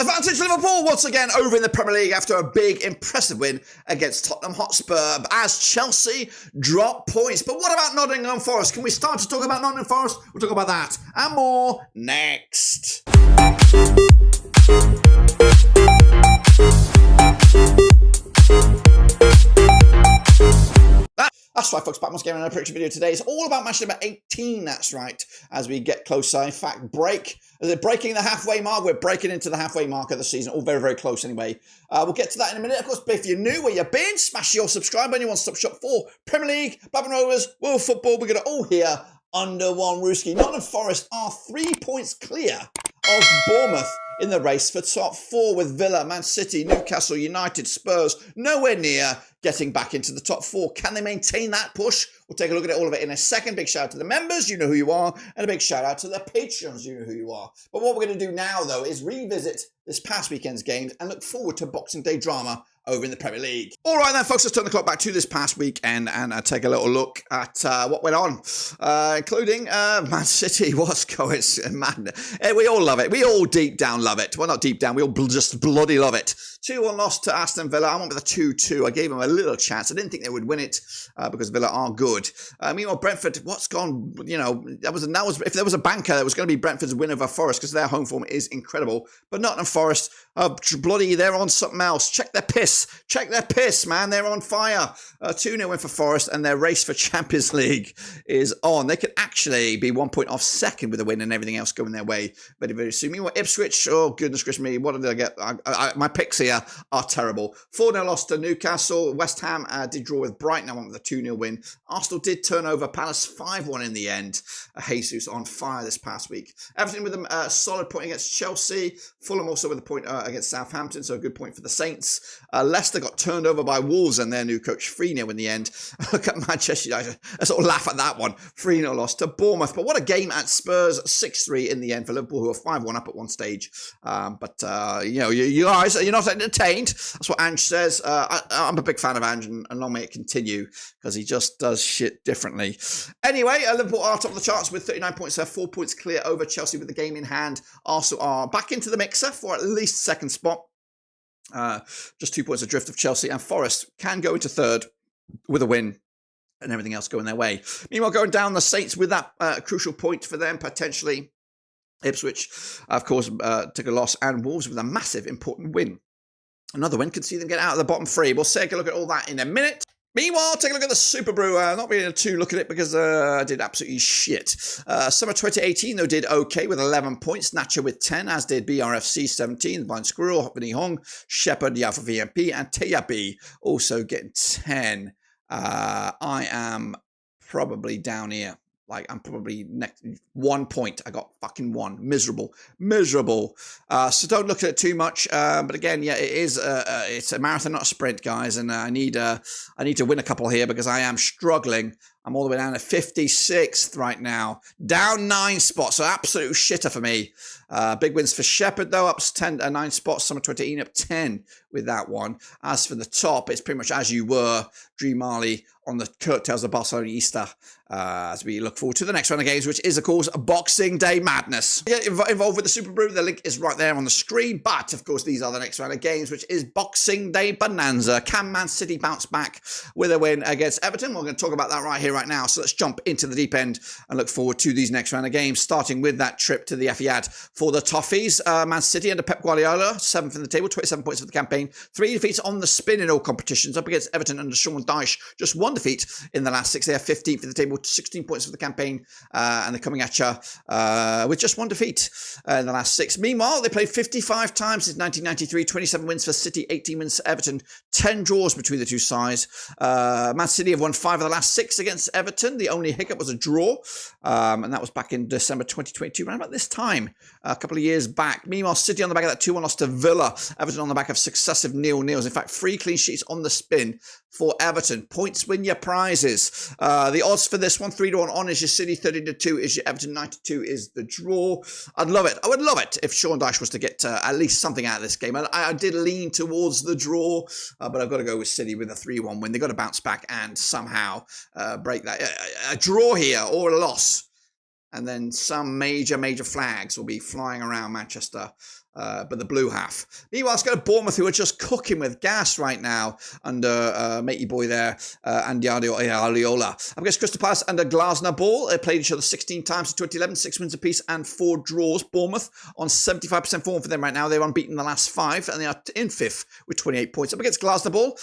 Advantage Liverpool once again over in the Premier League after a big, impressive win against Tottenham Hotspur as Chelsea drop points. But what about Nottingham Forest? Can we start to talk about Nottingham Forest? We'll talk about that and more next. That's right, folks. Back once again in a prediction video today. It's all about match number 18. That's right. As we get closer, in fact, breaking the halfway mark. We're breaking into the halfway mark of the season. All very, very close anyway. We'll get to that in a minute. Of course, if you're new where you've been, smash your subscribe button. You want to stop shop for Premier League, Blackburn Rovers, World Football. We're going to all here under one rooski. Nottingham Forest are 3 points clear of Bournemouth in the race for top 4 with Villa, Man City, Newcastle, United, Spurs nowhere near getting back into the top 4. Can they maintain that push? We'll take a look at all of it in a second. Big shout out to the members, you know who you are, and a big shout out to the patrons, you know who you are. But what we're going to do now, though, is revisit this past weekend's games and look forward to Boxing Day drama over in the Premier League. All right then, folks, let's turn the clock back to this past weekend and take a little look at what went on, including Man City. What's going on, man? We all love it. We all deep down love it. Well, not deep down. We all just bloody love it. 2-1 loss to Aston Villa. I went with a 2-2. I gave them a little chance. I didn't think they would win it because Villa are good. Meanwhile, Brentford, what's gone? You know, that was if there was a banker, it was going to be Brentford's win over Forest because their home form is incredible. But Nottingham Forest, bloody, they're on something else. Check their piss. Check their piss, man. They're on fire. 2-0 win for Forest, and their race for Champions League is on. They could actually be 1 point off second with a win and everything else going their way very, very soon. Meanwhile, Ipswich, oh, goodness gracious me, what did I get? My picks here are terrible. 4-0 loss to Newcastle. West Ham did draw with Brighton. I went with a 2-0 win. Arsenal did turn over Palace 5-1 in the end. Jesus on fire this past week. Everton with a solid point against Chelsea. Fulham also with a point against Southampton, so a good point for the Saints. Leicester got turned over by Wolves and their new coach 3-0 in the end. Look at Manchester United. I sort of laugh at that one. 3-0 loss to Bournemouth. But what a game at Spurs. 6-3 in the end for Liverpool, who are 5-1 up at one stage. You know, you guys, you're not entertained. That's what Ange says. I'm a big fan of Ange, and long may it continue, because he just does shit differently. Anyway, Liverpool are top of the charts with 39 points. They're 4 points clear over Chelsea with the game in hand. Arsenal are back into the mixer for at least second spot. Just 2 points adrift of Chelsea, and Forest can go into third with a win and everything else going their way. Meanwhile, going down, the Saints with that crucial point for them, potentially. Ipswich, of course, took a loss, and Wolves with a massive, important win. Another win could see them get out of the bottom 3. We'll take a look at all that in a minute. Meanwhile, take a look at the Super Brew. Not really able to look at it because I did absolutely shit. Summer 2018, though, did okay with 11 points. Nacho with 10, as did BRFC 17, Blind Squirrel, Hoppany Hong, Shepherd, Yafa VMP, and Teyabi also getting 10. I am probably down here. Like, I'm probably next 1 point. I got fucking 1. Miserable. So don't look at it too much. But again, yeah, it's a marathon, not a sprint, guys. And I need to win a couple here because I am struggling. I'm all the way down to 56th right now. Down 9 spots. So absolute shitter for me. Big wins for Shepherd, though. Up 9 spots. Summer 2018 up 10 with that one. As for the top, it's pretty much as you were. Drew Marley on the coattails of Barcelona Easter. As we look forward to the next round of games, which is, of course, a Boxing Day madness. Get involved with the Super Brew. The link is right there on the screen. But, of course, these are the next round of games, which is Boxing Day bonanza. Can Man City bounce back with a win against Everton? We're going to talk about that right here, right now. So let's jump into the deep end and look forward to these next round of games, starting with that trip to the Etihad for the Toffees. Man City under Pep Guardiola, 7th in the table, 27 points for the campaign. 3 defeats on the spin in all competitions. Up against Everton under Sean Dyche, just 1 defeat in the last 6. They are 15th in the table, 16 points for the campaign, and they're coming at you with just 1 defeat in the last 6. Meanwhile, they played 55 times since 1993, 27 wins for City, 18 wins for Everton, 10 draws between the two sides. Man City have won 5 of the last 6 against Everton. The only hiccup was a draw, and that was back in December 2022, around about this time, a couple of years back. Meanwhile, City on the back of that 2-1 loss to Villa. Everton on the back of successive 0-0s. In fact, 3 clean sheets on the spin for Everton. Points win your prizes. The odds for this one, 3-1 on is your City, 30-2 is your Everton, 9-2 is the draw. I'd love it. I would love it if Sean Dyche was to get at least something out of this game. I did lean towards the draw, but I've got to go with City with a 3-1 win. They've got to bounce back and somehow break that. A draw here or a loss, and then some major flags will be flying around Manchester but the blue half. Meanwhile, let's go to Bournemouth, who are just cooking with gas right now under matey boy there, Andy Ariola. Up against Crystal Palace under Glasner Ball. They played each other 16 times in 2011, 6 wins apiece and 4 draws. Bournemouth on 75% form for them right now. They're unbeaten in the last 5, and they are in 5th with 28 points. Up against Glasner Ball,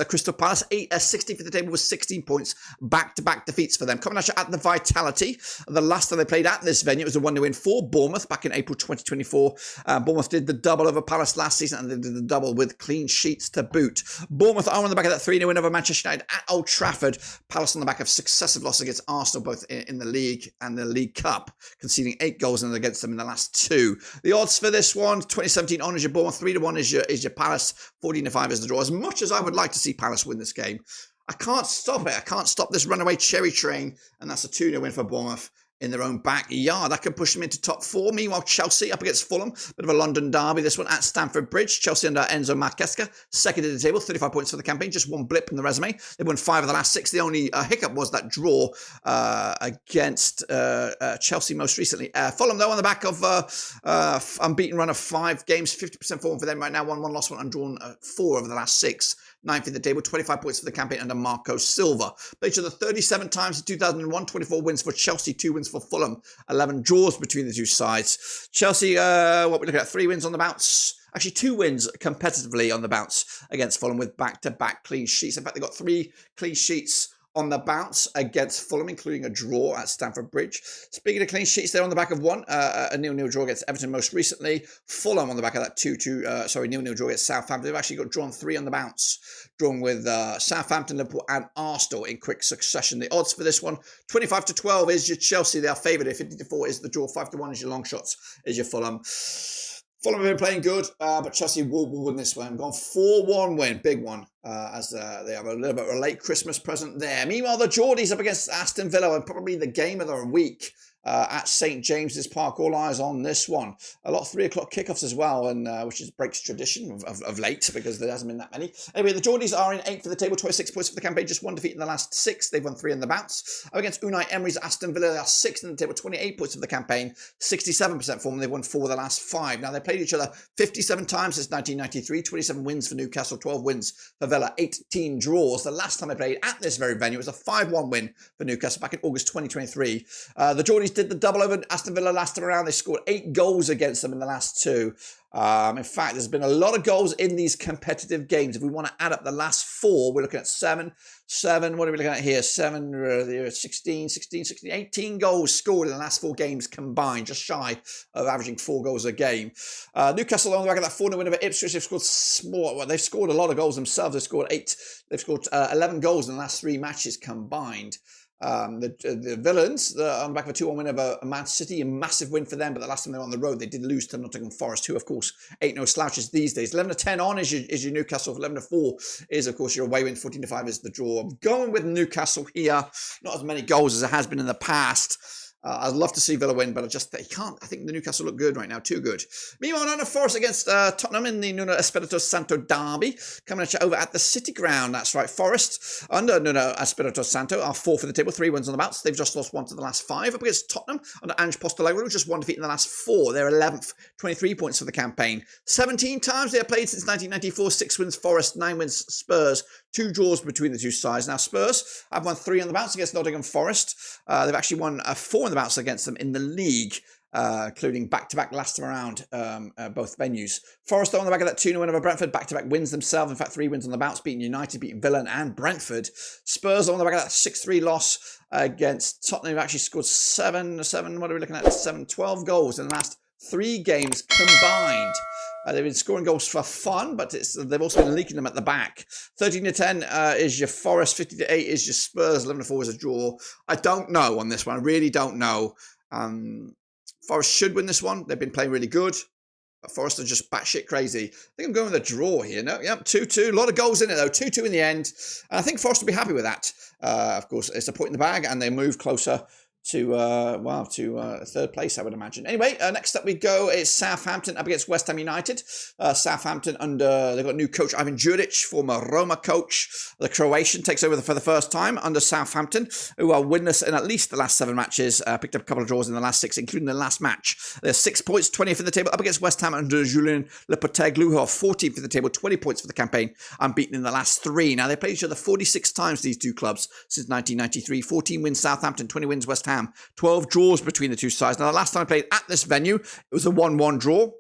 Crystal Palace, 16th for the table with 16 points. Back-to-back defeats for them. Coming at you at the Vitality. The last time they played at this venue, it was a 1-0 win for Bournemouth back in April 2024. Bournemouth did the double over Palace last season, and they did the double with clean sheets to boot. Bournemouth are on the back of that 3-0 win over Manchester United at Old Trafford. Palace on the back of successive losses against Arsenal, both in the League and the League Cup, conceding 8 goals against them in the last 2. The odds for this one, 2017 on is your Bournemouth, 3-1 is your Palace, 14-5 is the draw. As much as I would like to see Palace win this game, I can't stop it. I can't stop this runaway cherry train, and that's a 2-0 win for Bournemouth in their own backyard. That could push them into top 4. Meanwhile, Chelsea up against Fulham. Bit of a London derby, this one at Stamford Bridge. Chelsea under Enzo Maresca, second in the table, 35 points for the campaign. Just one blip in the resume. They've won 5 of the last 6. The only hiccup was that draw against Chelsea most recently. Fulham, though, on the back of unbeaten run of 5 games, 50% form for them right now. 1-1 loss, 1 undrawn, 4 over the last 6. 9th in the table, 25 points for the campaign under Marco Silva. Played each other 37 times in 2001, 24 wins for Chelsea, 2 wins for Fulham, 11 draws between the two sides. Chelsea, what we look at, 3 wins on the bounce. Actually, 2 wins competitively on the bounce against Fulham with back-to-back clean sheets. In fact, they got 3 clean sheets on the bounce against Fulham, including a draw at Stamford Bridge. Speaking of clean sheets, they're on the back of one, a 0-0 draw against Everton most recently. Fulham on the back of that 0-0 draw against Southampton. They've actually got drawn 3 on the bounce, drawn with Southampton, Liverpool and Arsenal in quick succession. The odds for this one, 25-12 is your Chelsea. They are favoured. 50-4 is the draw. 5-1 is your long shots, is your Fulham. Fulham have been playing good, but Chelsea will win this one. Gone 4-1 win, big one, as they have a little bit of a late Christmas present there. Meanwhile, the Geordies up against Aston Villa, and probably the game of the week at St James's Park. All eyes on this one. A lot of 3 o'clock kickoffs as well, and which breaks tradition of late because there hasn't been that many. Anyway, the Geordies are in 8th for the table, 26 points for the campaign, just 1 defeat in the last 6. They've won 3 in the bounce. Up against Unai Emery's Aston Villa, they are 6th in the table, 28 points for the campaign, 67% form. They've won 4 of the last 5. Now, they played each other 57 times since 1993, 27 wins for Newcastle, 12 wins for Villa, 18 draws. The last time they played at this very venue was a 5-1 win for Newcastle back in August 2023. The Geordies did the double over Aston Villa last time around. They scored 8 goals against them in the last 2. In fact, there's been a lot of goals in these competitive games. If we want to add up the last 4, we're looking at 7. What are we looking at here? 16, 18 goals scored in the last 4 games combined, just shy of averaging 4 goals a game. Newcastle on the back of that 4-0 win over Ipswich. They've scored a lot of goals themselves. They've scored 11 goals in the last 3 matches combined. The Villains on the back of a 2-1 win over Man City, a massive win for them, but the last time they were on the road they did lose to Nottingham Forest, who of course ain't no slouches these days. 11-10 on is your Newcastle. 11-4 is of course your away win. 14-5 is the draw. I'm going with Newcastle here. Not as many goals as it has been in the past. I'd love to see Villa win, but they can't. I think the Newcastle look good right now, too good. Meanwhile, Nottingham Forest against Tottenham in the Nuno Espirito Santo derby. Coming at you over at the City Ground. That's right, Forest under Nuno Espirito Santo are 4th for the table, 3 wins on the bounce. They've just lost 1 to the last 5. Up against Tottenham under Ange Postecoglou, just 1 defeat in the last 4. They're 11th, 23 points for the campaign. 17 times they have played since 1994. 6 wins Forest, 9 wins Spurs. 2 draws between the two sides. Now, Spurs have won 3 on the bounce against Nottingham Forest. They've actually won 4 on the bounce against them in the league, including back-to-back last time around, both venues. Forest on the back of that 2-0 win over Brentford, back-to-back wins themselves. In fact, 3 wins on the bounce, beating United, beating Villa and Brentford. Spurs on the back of that 6-3 loss against Tottenham. They've actually scored 12 goals in the last 3 games combined. They've been scoring goals for fun, but they've also been leaking them at the back. 13-10 is your Forest. 50-8 is your Spurs. 11-4 is a draw. I don't know on this one. I really don't know. Forest should win this one. They've been playing really good. But Forest are just batshit crazy. I think I'm going with a draw here. No, yep, 2-2. A lot of goals in it, though. 2-2 in the end. And I think Forest will be happy with that. Of course, it's a point in the bag, and they move closer third place, I would imagine. Anyway, next up we go is Southampton up against West Ham United. Southampton they've got new coach Ivan Juric, former Roma coach. The Croatian takes over for the first time under Southampton, who are winless in at least the last 7 matches. Picked up a couple of draws in the last 6, including the last match. They're 6 points, 20th in the table, up against West Ham under Julien Lopetegui, who are 14th in the table, 20 points for the campaign, unbeaten in the last 3. Now, they played each other 46 times, these two clubs, since 1993. 14 wins Southampton, 20 wins West Ham. 12 draws between the two sides. Now, the last time I played at this venue, it was a 1-1 draw.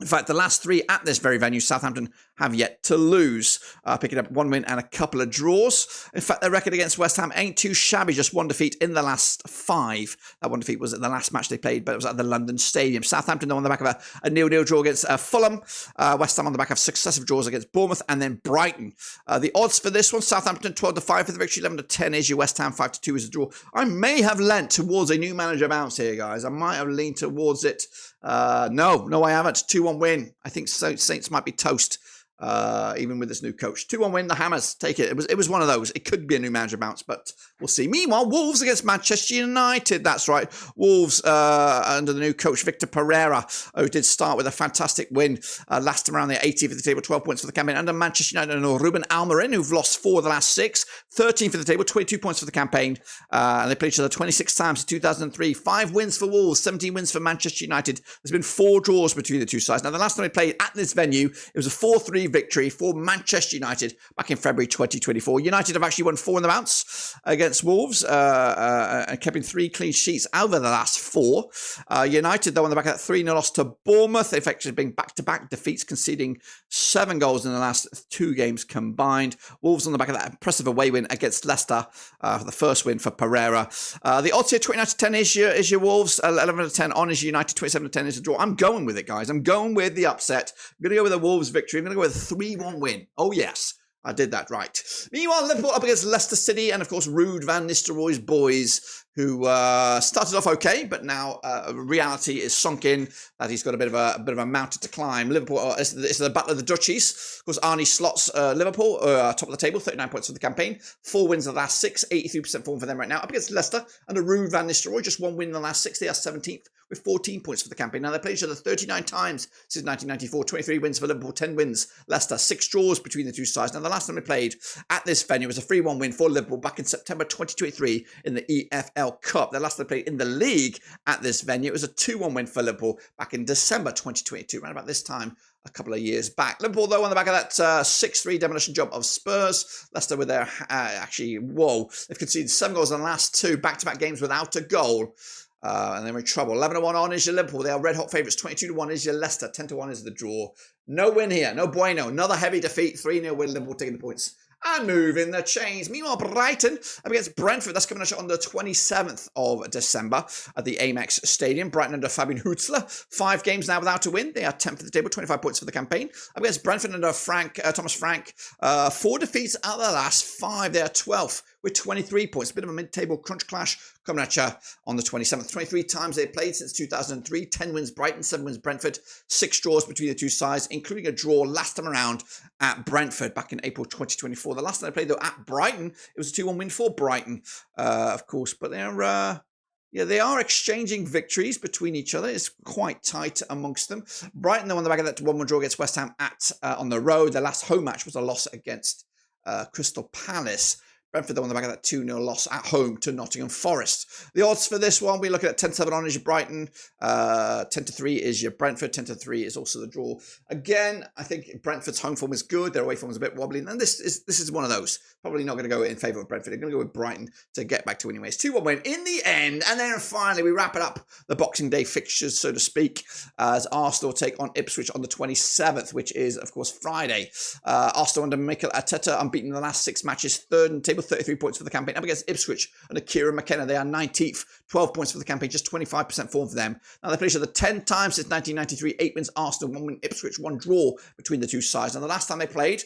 In fact, the last 3 at this very venue, Southampton have yet to lose, picking up 1 win and a couple of draws. In fact, their record against West Ham ain't too shabby, just 1 defeat in the last 5. That 1 defeat was at the last match they played, but it was at the London Stadium. Southampton on the back of a 0-0 draw against Fulham. West Ham on the back of successive draws against Bournemouth and then Brighton. The odds for this one, Southampton 12-5 for the victory, 11-10 is your West Ham, 5-2 is a draw. I may have lent towards a new manager bounce here, guys. I might have leaned towards it. No, I haven't. 2-1 win. I think Saints might be toast, even with this new coach. 2-1 win. The Hammers take it. It was one of those. It could be a new manager bounce, but we'll see. Meanwhile, Wolves against Manchester United. That's right. Wolves under the new coach Victor Pereira, who did start with a fantastic win last time around the 18th of the table, 12 points for the campaign. Under Manchester United and Ruben Almiron, who've lost 4 of the last 6, 13th for the table, 22 points for the campaign. And they played each other 26 times in 2003. 5 wins for Wolves, 17 wins for Manchester United. There's been 4 draws between the two sides. Now, the last time they played at this venue, it was a 4-3 victory for Manchester United back in February 2024. United have actually won 4 in the bounce against Wolves and keeping 3 clean sheets out of the last 4. United, though, on the back of that 3-0 loss to Bournemouth. They've actually been back-to-back defeats, conceding 7 goals in the last 2 games combined. Wolves on the back of that impressive away win against Leicester for the first win for Pereira. The odds here, 29-10 is your Wolves, 11-10 on is United, 27-10 is a draw. I'm going with it, guys. I'm going with the upset. I'm going to go with a Wolves victory. I'm going to go with a 3-1 win. Oh, yes. I did that right. Meanwhile, Liverpool up against Leicester City and, of course, Ruud van Nistelrooy's boys, who started off okay, but now reality is sunk in that he's got a bit of a mountain to climb. Liverpool, it's the battle of the Duchies. Of course, Arnie Slot's Liverpool, top of the table, 39 points for the campaign. 4 wins in the last 6, 83% form for them right now. Up against Leicester under Ruud van Nistelrooy, just 1 win in the last 6. They are 17th with 14 points for the campaign. Now, they played each other 39 times since 1994. 23 wins for Liverpool, 10 wins Leicester, 6 draws between the two sides. Now, the last time they played at this venue was a 3-1 win for Liverpool back in September 2023 in the EFL Cup. The last time they played in the league at this venue, it was a 2-1 win for Liverpool back in December 2022, around about this time a couple of years back. Liverpool, though, on the back of that 6-3 demolition job of Spurs. Leicester with their, they've conceded 7 goals in the last 2 back-to-back games without a goal. And they're in trouble. 11-1 on is your Liverpool. They are red hot favourites. 22-1 is your Leicester. 10-1 is the draw. No win here. No bueno. Another heavy defeat. 3-0 win. Liverpool taking the points and moving the chains. Meanwhile, Brighton up against Brentford. That's coming up on the 27th of December at the Amex Stadium. Brighton under Fabian Hutzler. 5 games now without a win. They are 10th at the table, 25 points for the campaign. Up against Brentford under Thomas Frank. 4 defeats out of the last 5. They are 12th with 23 points. A bit of a mid-table crunch clash coming at you on the 27th. 23 times they've played since 2003. 10 wins Brighton, 7 wins Brentford. 6 draws between the two sides, including a draw last time around at Brentford back in April 2024. The last time they played, though, at Brighton, it was a 2-1 win for Brighton, of course. But they are exchanging victories between each other. It's quite tight amongst them. Brighton, though, on the back of that 1-1 draw against West Ham on the road. Their last home match was a loss against Crystal Palace. Brentford, though, on the back of that 2-0 loss at home to Nottingham Forest. The odds for this one, we're looking at 10-7 on is your Brighton, 10-3 is your Brentford, 10-3 is also the draw. Again, I think Brentford's home form is good, their away form is a bit wobbly, and this is one of those. Probably not going to go in favour of Brentford. They're going to go with Brighton to get back to winning ways. 2-1 win in the end, and then finally we wrap it up, the Boxing Day fixtures, so to speak, as Arsenal take on Ipswich on the 27th, which is, of course, Friday. Arsenal under Mikel Arteta, unbeaten in the last 6 matches, 3rd in the table, 33 points for the campaign. Up against Ipswich under Kieran McKenna, they are 19th, 12 points for the campaign, just 25% form for them. Now they played each other 10 times since 1993, 8 wins Arsenal, 1 win Ipswich, 1 draw between the two sides. Now the last time they played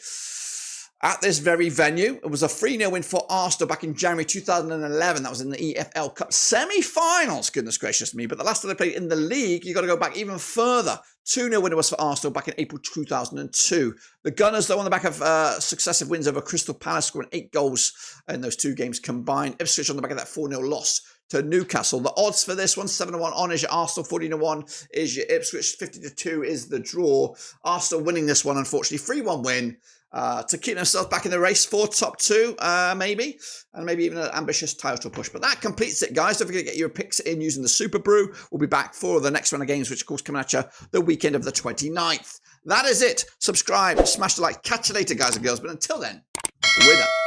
at this very venue, it was a 3-0 win for Arsenal back in January 2011. That was in the EFL Cup semi-finals, goodness gracious me. But the last time they played in the league, you've got to go back even further. 2-0 winner was for Arsenal back in April 2002. The Gunners, though, on the back of successive wins over Crystal Palace, scoring 8 goals in those 2 games combined. Ipswich on the back of that 4-0 loss to Newcastle. The odds for this one, 7-1 on is your Arsenal, 14-1 is your Ipswich, 50-2 is the draw. Arsenal winning this one, unfortunately. 3-1 win to keep themselves back in the race for top 2, maybe. And maybe even an ambitious title push. But that completes it, guys. Don't forget to get your picks in using the Super Brew. We'll be back for the next round of games, which, of course, coming at you the weekend of the 29th. That is it. Subscribe, smash the like. Catch you later, guys and girls. But until then, we're done.